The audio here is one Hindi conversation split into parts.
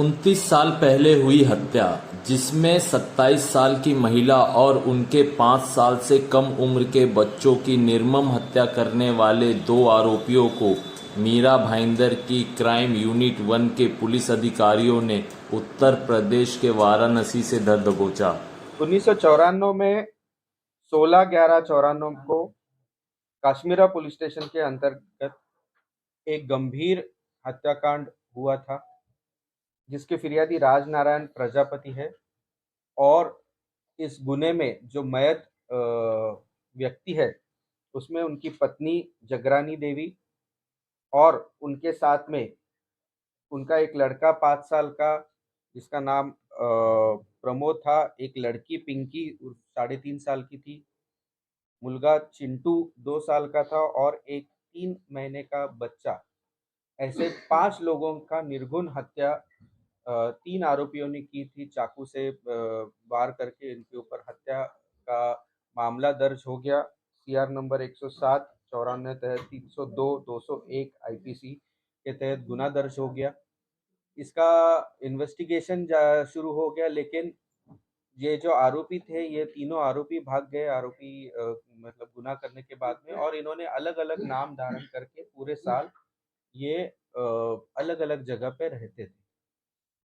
29 साल पहले हुई हत्या, जिसमें 27 साल की महिला और उनके 5 साल से कम उम्र के बच्चों की निर्मम हत्या करने वाले 2 आरोपियों को मीरा भाईंदर की क्राइम यूनिट 1 के पुलिस अधिकारियों ने उत्तर प्रदेश के वाराणसी से धर दबोचा। 1994 में 16/11/94 को काश्मीरा पुलिस स्टेशन के अंतर्गत एक गंभीर हत्याकांड हुआ था, जिसके फिरियादी राजनारायण प्रजापति है। और इस गुने में जो मयत व्यक्ति है, उसमें उनकी पत्नी जगरानी देवी और उनके साथ में उनका एक लड़का 5 साल का, जिसका नाम प्रमोद था। एक लड़की पिंकी 3.5 साल की थी। मुलगा चिंटू 2 साल का था और एक 3 महीने का बच्चा। ऐसे 5 लोगों का निर्घुण हत्या 3 आरोपियों ने की थी। चाकू से वार करके इनके ऊपर हत्या का मामला दर्ज हो गया। सीआर नंबर 107 94 तहत 302 201 आईपीसी के तहत गुना दर्ज हो गया। इसका इन्वेस्टिगेशन शुरू हो गया, लेकिन ये जो आरोपी थे, ये तीनों आरोपी भाग गए। मतलब गुनाह करने के बाद में, और इन्होंने अलग अलग नाम धारण करके पूरे साल ये अलग अलग जगह पे रहते थे।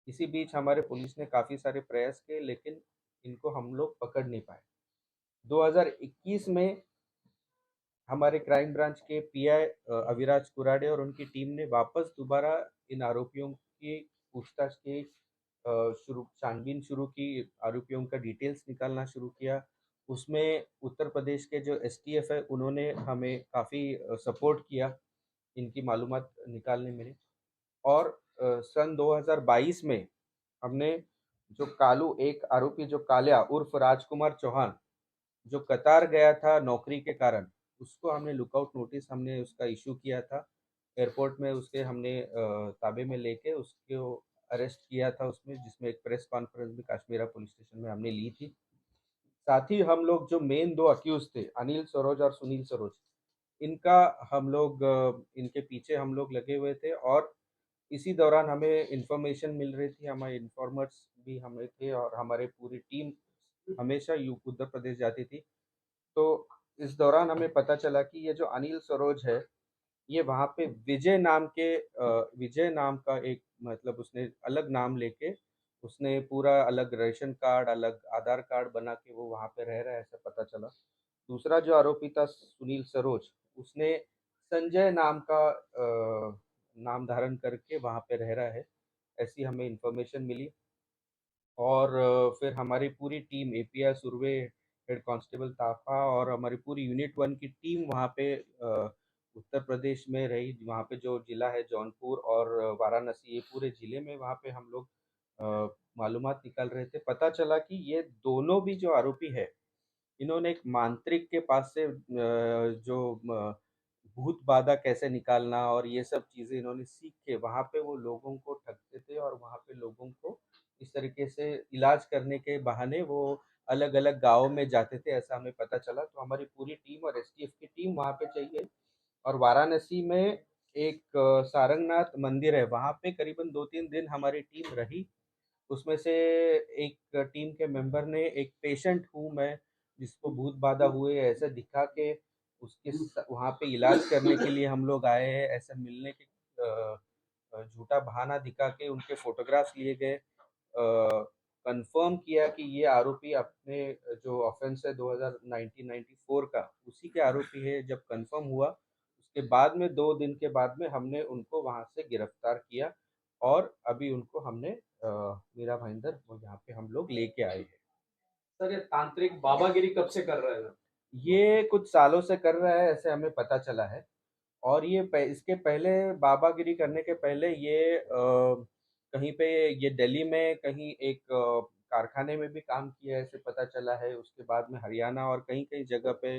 इसी बीच हमारे पुलिस ने काफ़ी सारे प्रयास किए, लेकिन इनको हम लोग पकड़ नहीं पाए। 2021 में हमारे क्राइम ब्रांच के पीआई अविराज कुराडे और उनकी टीम ने वापस दोबारा इन आरोपियों की पूछताछ की, छानबीन शुरू की। आरोपियों का डिटेल्स निकालना शुरू किया। उसमें उत्तर प्रदेश के जो एसटीएफ है, उन्होंने हमें काफ़ी सपोर्ट किया इनकी मालूमात निकालने में। और सन 2022 में हमने जो कालू, एक आरोपी जो काल्या उर्फ राजकुमार चौहान, जो कतार गया था नौकरी के कारण, उसको हमने लुकआउट नोटिस हमने उसका इशू किया था। एयरपोर्ट में उसके हमने ताबे में लेके उसको अरेस्ट किया था उसमें, जिसमें एक प्रेस कॉन्फ्रेंस भी काश्मीरा पुलिस स्टेशन में हमने ली थी। साथ ही हम लोग जो मेन 2 अक्यूज थे, अनिल सरोज और सुनील सरोज, इनका हम लोग इनके पीछे हम लोग लगे हुए थे। और इसी दौरान हमें इंफॉर्मेशन मिल रही थी, हमारे इन्फॉर्मर्स भी हमें थे, और हमारी पूरी टीम हमेशा उत्तर प्रदेश जाती थी। तो इस दौरान हमें पता चला कि ये जो अनिल सरोज है, ये वहाँ पे विजय नाम का एक, मतलब उसने अलग नाम लेके, उसने पूरा अलग राशन कार्ड, अलग आधार कार्ड बना के वो वहाँ पे रह रहा है, ऐसा पता चला। दूसरा जो आरोपी था सुनील सरोज, उसने संजय नाम का नाम धारण करके वहाँ पे रह रहा है, ऐसी हमें इंफॉर्मेशन मिली। और फिर हमारी पूरी team, API Surve head constable ताफा और हमारी पूरी यूनिट 1 की टीम वहाँ पे उत्तर प्रदेश में रही। वहाँ पे जो ज़िला है जौनपुर और वाराणसी, ये पूरे ज़िले में वहाँ पे हम लोग मालूमात निकाल रहे थे। पता चला कि ये दोनों भी जो आरोपी है, इन्होंने एक मांत्रिक के पास से भूत बाधा कैसे निकालना और ये सब चीज़ें इन्होंने सीख के वहाँ पे वो लोगों को ठगते थे, और वहाँ पे लोगों को इस तरीके से इलाज करने के बहाने वो अलग-अलग गाँव में जाते थे, ऐसा हमें पता चला। तो हमारी पूरी टीम और एसटीएफ की टीम वहाँ पे चली गई। और वाराणसी में एक सारंगनाथ मंदिर है, वहाँ पे करीबन 2-3 दिन हमारी टीम रही। उसमें से एक टीम के मेंबर ने, एक पेशेंट हूँ मैं जिसको भूत बाधा हुए ऐसे दिखा के, उसके वहाँ पे इलाज करने के लिए हम लोग आए हैं, ऐसा मिलने के झूठा बहाना दिखा के उनके फोटोग्राफ्स लिए गए। कंफर्म किया कि ये आरोपी अपने जो ऑफेंस है 1994 का, उसी के आरोपी है। जब कंफर्म हुआ, उसके बाद में 2 दिन के बाद में हमने उनको वहाँ से गिरफ्तार किया, और अभी उनको हमने मीरा भाईंदर वो यहाँ पे हम लोग लेके आए हैं। सर, ये तांत्रिक बाबागिरी कब से कर रहे हैं? ये कुछ सालों से कर रहा है, ऐसे हमें पता चला है। और ये इसके पहले, बाबागिरी करने के पहले ये कहीं पे, ये दिल्ली में कहीं एक कारखाने में भी काम किया है, ऐसे पता चला है। उसके बाद में हरियाणा और कहीं-कहीं जगह पे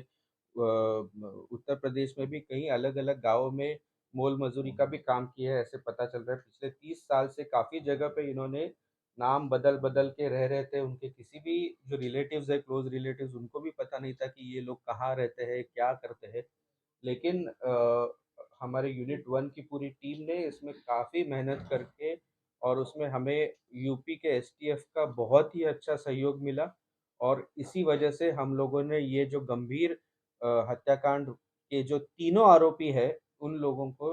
उत्तर प्रदेश में भी कहीं अलग-अलग गाँवों में मोल मजदूरी का भी काम किया है, ऐसे पता चल रहा है। पिछले 30 साल से काफ़ी जगह पे इन्होंने नाम बदल-बदल के रह रहे थे। उनके किसी भी जो रिलेटिव्स है, क्लोज़ रिलेटिव्स, उनको भी पता नहीं था कि ये लोग कहाँ रहते हैं, क्या करते हैं। लेकिन हमारे यूनिट 1 की पूरी टीम ने इसमें काफ़ी मेहनत करके और उसमें हमें यूपी के एसटीएफ का बहुत ही अच्छा सहयोग मिला और इसी वजह से हम लोगों ने ये जो गंभीर हत्याकांड के जो तीनों आरोपी है उन लोगों को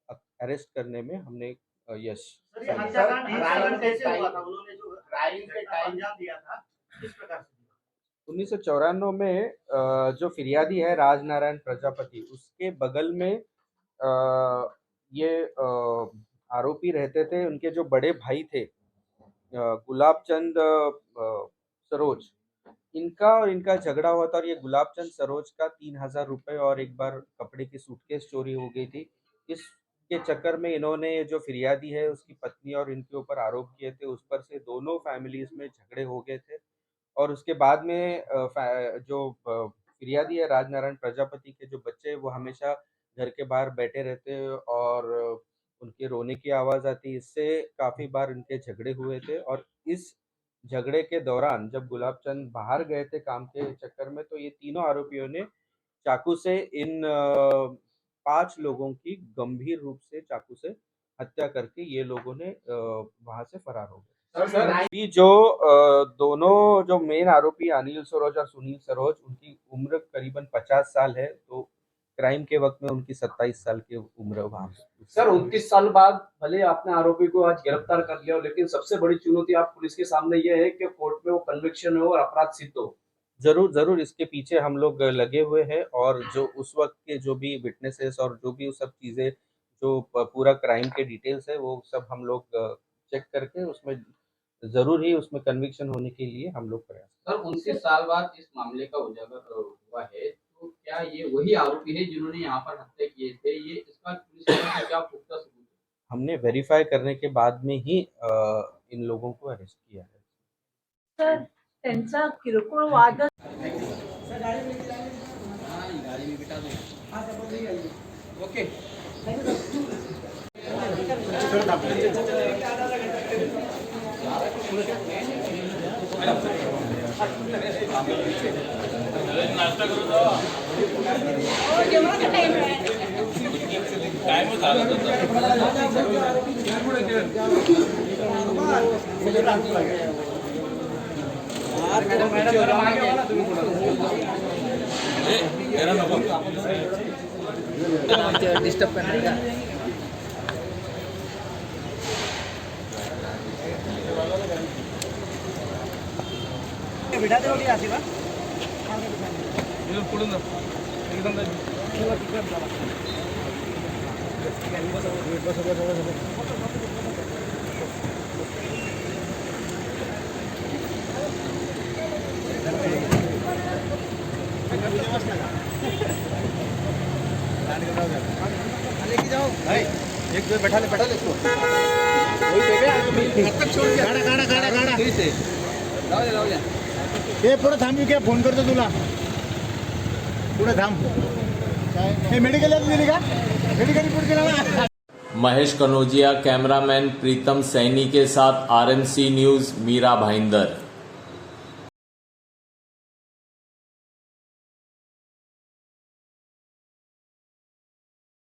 अरेस्ट करने में हमने यश सर, ये हत्याकांड कैसे हुआ था? उन्होंने जो क्राइम के टाइम दिया था, किस प्रकार से दिया? 1994 में जो फिरियादी है राजनारायण प्रजापति, उसके बगल में ये आरोपी रहते थे। उनके जो बड़े भाई थे गुलाब चंद सरोज, इनका और इनका झगड़ा हुआ था और ये गुलाब चंद सरोज का 3000 रुपये और एक बार कपड़े की सूटकेस चोरी हो गई थी। इसके चक्कर में इन्होंने जो फिरियादी है उसकी पत्नी और इनके ऊपर आरोप किए थे। उस पर से दोनों फैमिलीज में झगड़े हो गए थे और उसके बाद में जो फिरियादी है राजनारायण प्रजापति के जो बच्चे वो हमेशा घर के बाहर बैठे रहते और उनके रोने की आवाज़ आती। इससे काफ़ी बार इनके झगड़े हुए थे और इस झगड़े के दौरान जब गुलाब चंद बाहर गए थे काम के चक्कर में, तो ये तीनों आरोपियों ने चाकू से इन 5 लोगों की गंभीर रूप से चाकू से हत्या करके ये लोगों ने वहाँ से फरार हो गए। सर अभी जो दोनों जो मेन आरोपी अनिल सरोज और सुनील सरोज, उनकी उम्र करीबन 50 साल है, तो क्राइम के वक्त में उनकी 27 साल की उम्र वहाँ सर 29 साल बाद भले आपने आरोपी को आज गिरफ्तार कर लिया हो, लेकिन सबसे बड़ी चुनौती आप पुलिस के सामने ये है कि कोर्ट में वो कन्विक्शन हो और अपराध सिद्ध हो। जरूर इसके पीछे हम लोग लगे हुए हैं और जो उस वक्त के जो भी विटनेसेस और जो भी सब चीज़ें जो पूरा क्राइम के डिटेल्स है वो सब हम लोग चेक करके उसमें जरूर ही उसमें कन्विक्शन होने के लिए हम लोग प्रयास। सर 29 साल बाद इस मामले का उजागर हुआ है, तो क्या ये वही आरोपी है जिन्होंने यहाँ पर हत्या किए थे? ये इसका पुलिस को क्या पुख्ता सबूत है? हमने वेरीफाई करने के बाद में ही इन लोगों को अरेस्ट किया है। सर त्यांचा किरकोळ वाद ओके डिस्टर्ब करने का बिठा दे आशीर्वाद लेके जाओ भाई, एक दो बैठा ले इसको। गाड़ा हे पुढे थांबू क्या? फोन करतो तुला, पुढे थांब। हे मेडिकल दिली का? मेडिकल रिपोर्ट केला ना? महेश कनौजिया, कैमरामैन प्रीतम सैनी के साथ RMC न्यूज़, मीरा भाईंदर।